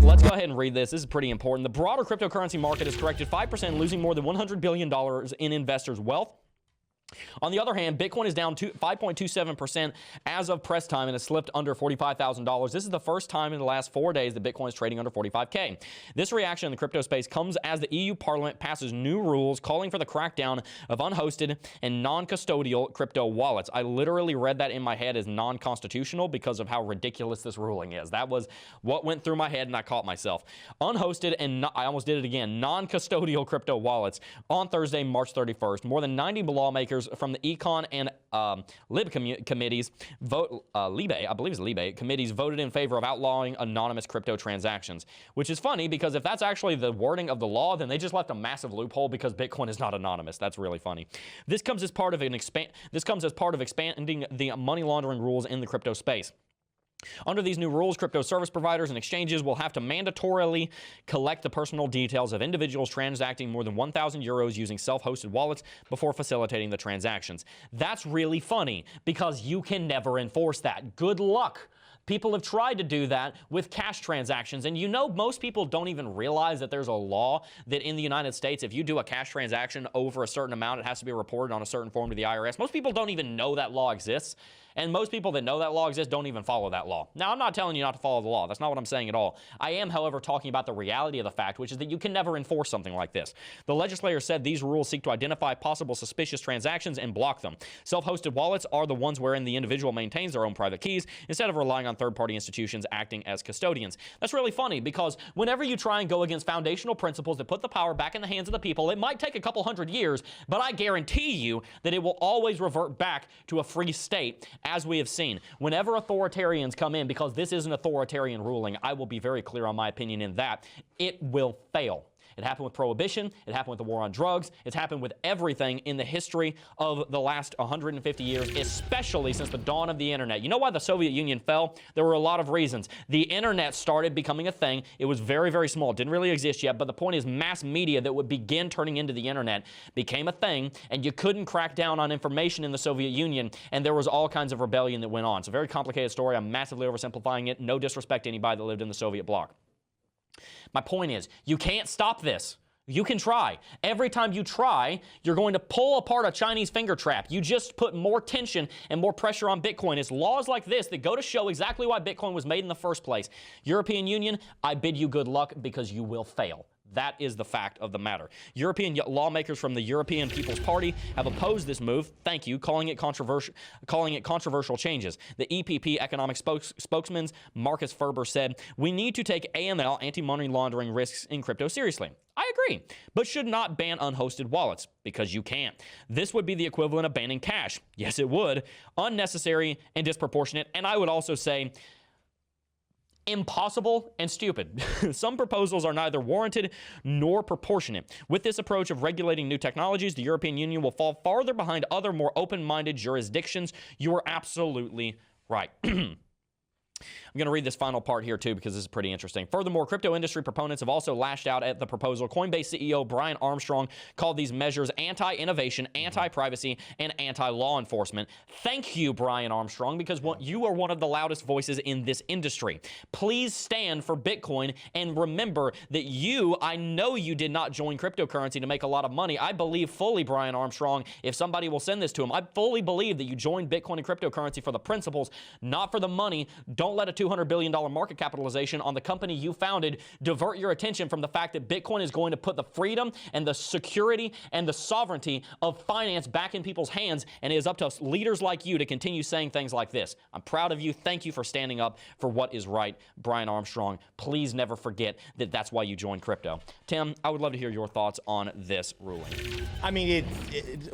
Let's go ahead and read this. This is pretty important. The broader cryptocurrency market has corrected 5%, losing more than $100 billion in investors' wealth. On the other hand, Bitcoin is down 5.27% as of press time and has slipped under $45,000. This is the first time in the last 4 days that Bitcoin is trading under 45K. This reaction in the crypto space comes as the EU Parliament passes new rules calling for the crackdown of unhosted and non-custodial crypto wallets. I literally read that in my head as non-constitutional because of how ridiculous this ruling is. That was what went through my head, and I caught myself. Unhosted and I almost did it again, non-custodial crypto wallets on Thursday, March 31st. More than 90 lawmakers from the Econ and Lib committees committees voted in favor of outlawing anonymous crypto transactions, which is funny because if that's actually the wording of the law, then they just left a massive loophole because Bitcoin is not anonymous. That's really funny. This comes as part of expanding the money laundering rules in the crypto space. Under these new rules, crypto service providers and exchanges will have to mandatorily collect the personal details of individuals transacting more than 1,000 euros using self-hosted wallets before facilitating the transactions. That's really funny because you can never enforce that. Good luck. People have tried to do that with cash transactions, and you know most people don't even realize that there's a law that in the United States, if you do a cash transaction over a certain amount, it has to be reported on a certain form to the IRS. Most people don't even know that law exists. And most people that know that law exists don't even follow that law. Now, I'm not telling you not to follow the law. That's not what I'm saying at all. I am, however, talking about the reality of the fact, which is that you can never enforce something like this. The legislator said these rules seek to identify possible suspicious transactions and block them. Self-hosted wallets are the ones wherein the individual maintains their own private keys instead of relying on third-party institutions acting as custodians. That's really funny because whenever you try and go against foundational principles that put the power back in the hands of the people, it might take a couple hundred years, but I guarantee you that it will always revert back to a free state, as we have seen. Whenever authoritarians come in, because this is an authoritarian ruling, I will be very clear on my opinion in that, it will fail. It happened with Prohibition. It happened with the war on drugs. It's happened with everything in the history of the last 150 years, especially since the dawn of the internet. You know why the Soviet Union fell? There were a lot of reasons. The internet started becoming a thing. It was very, very small. It didn't really exist yet, but the point is mass media that would begin turning into the internet became a thing, and you couldn't crack down on information in the Soviet Union, and there was all kinds of rebellion that went on. It's a very complicated story. I'm massively oversimplifying it. No disrespect to anybody that lived in the Soviet bloc. My point is, you can't stop this. You can try. Every time you try, you're going to pull apart a Chinese finger trap. You just put more tension and more pressure on Bitcoin. It's laws like this that go to show exactly why Bitcoin was made in the first place. European Union, I bid you good luck because you will fail. That is the fact of the matter. European lawmakers from the European People's Party have opposed this move, thank you, calling it controversial changes. The EPP economic spokesman Marcus Ferber said, "We need to take AML, anti-money laundering risks in crypto seriously." I agree, but should not ban unhosted wallets, because you can't. This would be the equivalent of banning cash. Yes, it would. Unnecessary and disproportionate, and I would also say impossible and stupid. Some proposals are neither warranted nor proportionate. With this approach of regulating new technologies, the European Union will fall farther behind other more open-minded jurisdictions. You are absolutely right. I'm going to read this final part here, too, because this is pretty interesting. Furthermore, crypto industry proponents have also lashed out at the proposal. Coinbase CEO Brian Armstrong called these measures anti-innovation, anti-privacy, and anti-law enforcement. Thank you, Brian Armstrong, because you are one of the loudest voices in this industry. Please stand for Bitcoin, and remember that I know you did not join cryptocurrency to make a lot of money. I believe fully, Brian Armstrong, if somebody will send this to him, I fully believe that you joined Bitcoin and cryptocurrency for the principles, not for the money. Don't let a $200 billion market capitalization on the company you founded divert your attention from the fact that Bitcoin is going to put the freedom and the security and the sovereignty of finance back in people's hands, and it is up to leaders like you to continue saying things like this. I'm proud of you. Thank you for standing up for what is right, Brian Armstrong. Please never forget that that's why you joined crypto. Tim, I would love to hear your thoughts on this ruling. I mean,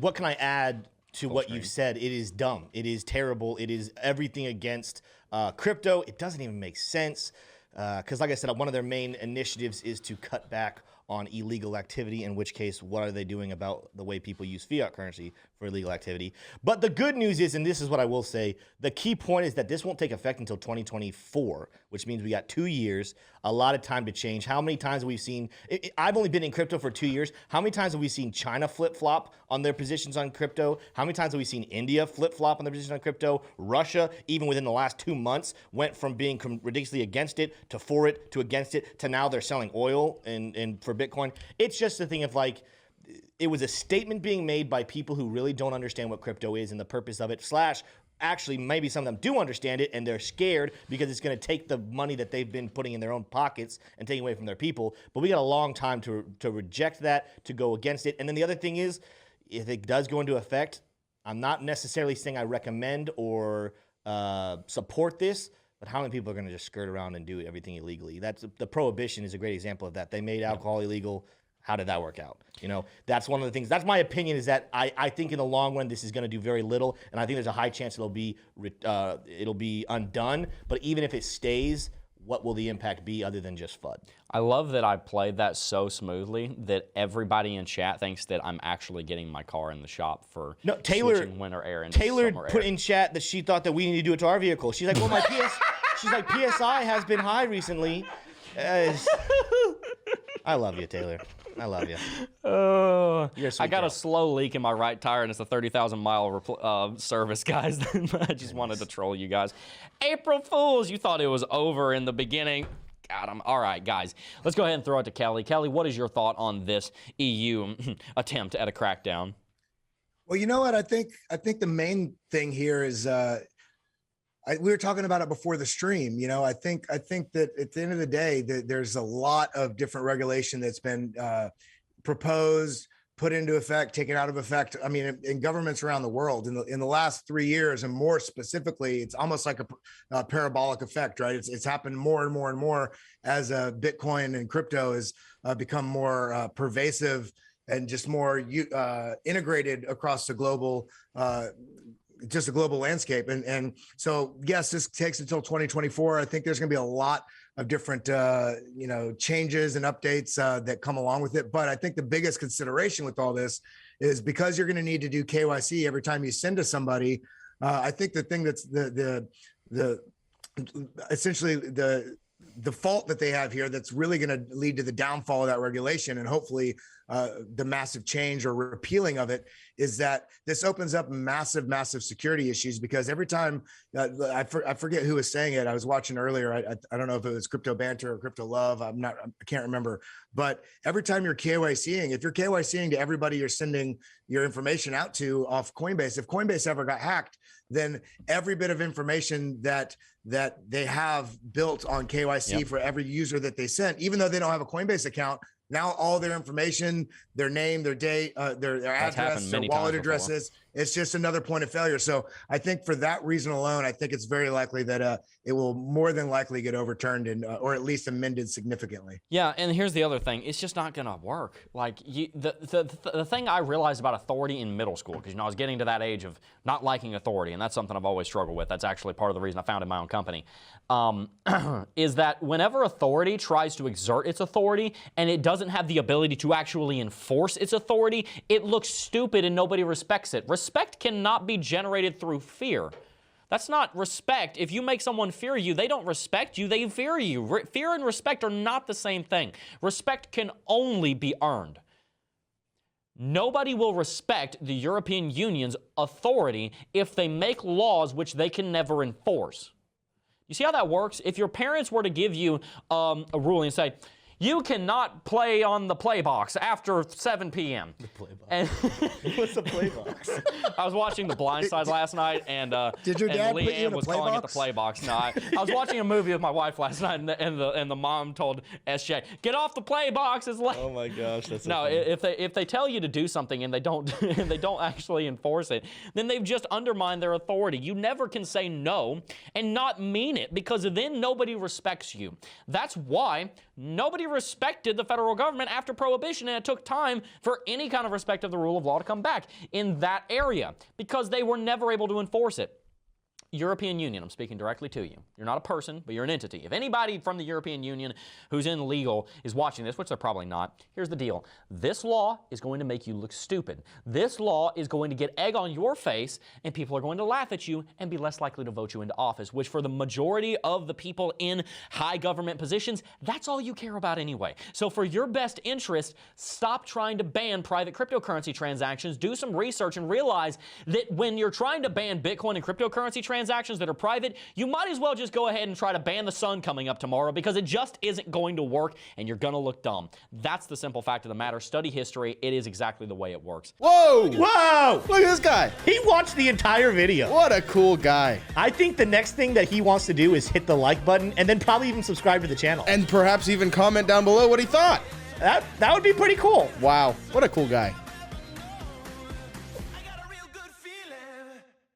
what can I add to what you've said? It is dumb. It is terrible. It is everything against crypto. It doesn't even make sense because, like I said, one of their main initiatives is to cut back on illegal activity, in which case, what are they doing about the way people use fiat currency for for illegal activity. But the good news is, and this is what I will say, the key point is that this won't take effect until 2024, which means we got 2 years, a lot of time to change. How many times have we seen, I've only been in crypto for 2 years. How many times have we seen China flip-flop on their positions on crypto? How many times have we seen India flip-flop on their positions on crypto? Russia, even within the last 2 months, went from being ridiculously against it to for it to against it to now they're selling oil and for Bitcoin. It's just a thing of like, it was a statement being made by people who really don't understand what crypto is and the purpose of it, / actually maybe some of them do understand it and they're scared because it's going to take the money that they've been putting in their own pockets and taking away from their people. But we got a long time to reject that, to go against it. And then the other thing is, if it does go into effect, I'm not necessarily saying I recommend or support this, but how many people are going to just skirt around and do everything illegally? The prohibition is a great example of that. They made alcohol illegal. How did that work out? You know, that's one of the things. That's my opinion, is that I think in the long run this is going to do very little, and I think there's a high chance it'll be undone. But even if it stays, what will the impact be other than just FUD? I love that I played that so smoothly that everybody in chat thinks that I'm actually getting my car in the shop for switching winter air into Taylor summer put air. in chat that she thought that we need to do it to our vehicle. She's like, well, she's like, PSI has been high recently. I love you, Taylor. I love you. I got a slow leak in my right tire, and it's a 30,000 mile service, guys. I just wanted to troll you guys. April Fools, you thought it was over in the beginning. Got him. All right, guys. Let's go ahead and throw it to Kelly. Kelly, what is your thought on this EU attempt at a crackdown? Well, you know what? I think the main thing here is we were talking about it before the stream. You know, I think that at the end of the day, there's a lot of different regulation that's been proposed, put into effect, taken out of effect. I mean, in governments around the world in the last 3 years, and more specifically, it's almost like a parabolic effect, right? It's happened more and more and more as Bitcoin and crypto has become more pervasive and just more integrated across the global just a global landscape. And so, yes, this takes until 2024. I think there's going to be a lot of different, changes and updates that come along with it. But I think the biggest consideration with all this is because you're going to need to do KYC every time you send to somebody. I think the thing that's essentially the fault that they have here that's really going to lead to the downfall of that regulation and hopefully the massive change or repealing of it is that this opens up massive security issues, because every time I forget who was saying it. I was watching earlier. I don't know if it was Crypto Banter or Crypto Love. I can't remember. But every time you're KYCing, if you're KYCing to everybody you're sending your information out to off Coinbase, if Coinbase ever got hacked, then every bit of information that they have built on KYC for every user that they sent, even though they don't have a Coinbase account, now all their information, their name, their date, their address, their wallet addresses, it's just another point of failure. So I think for that reason alone, I think it's very likely that it will more than likely get overturned and or at least amended significantly. Yeah, and here's the other thing. It's just not going to work. Like the thing I realized about authority in middle school, because I was getting to that age of not liking authority, and that's something I've always struggled with. That's actually part of the reason I founded my own company, is that whenever authority tries to exert its authority and it doesn't have the ability to actually enforce its authority, it looks stupid and nobody respects it. Respect cannot be generated through fear. That's not respect. If you make someone fear you, they don't respect you, they fear you. Fear and respect are not the same thing. Respect can only be earned. Nobody will respect the European Union's authority if they make laws which they can never enforce. You see how that works? If your parents were to give you a ruling and say, you cannot play on the play box after 7 p.m. The play box. And What's the play box? I was watching The Blind Side last night, and Did your dad put you Leanne in a was play calling box? it the play box. No, I was watching a movie with my wife last night, and the mom told SJ, "Get off the play box. It's late." Oh my gosh, that's so no. funny. If they tell you to do something and they don't and they don't actually enforce it, then they've just undermined their authority. You never can say no and not mean it, because then nobody respects you. That's why nobody respected the federal government after Prohibition, and it took time for any kind of respect of the rule of law to come back in that area because they were never able to enforce it. European Union, I'm speaking directly to you. You're not a person, but you're an entity. If anybody from the European Union who's in legal is watching this, which they're probably not, here's the deal. This law is going to make you look stupid. This law is going to get egg on your face, and people are going to laugh at you and be less likely to vote you into office, which for the majority of the people in high government positions, that's all you care about anyway. So for your best interest, stop trying to ban private cryptocurrency transactions. Do some research and realize that when you're trying to ban Bitcoin and cryptocurrency transactions that are private, you might as well just go ahead and try to ban the sun coming up tomorrow, because it just isn't going to work and you're going to look dumb. That's the simple fact of the matter. Study history. It is exactly the way it works. Whoa! Whoa! Look at this guy. He watched the entire video. What a cool guy. I think the next thing that he wants to do is hit the like button and then probably even subscribe to the channel. And perhaps even comment down below what he thought. That would be pretty cool. Wow, what a cool guy.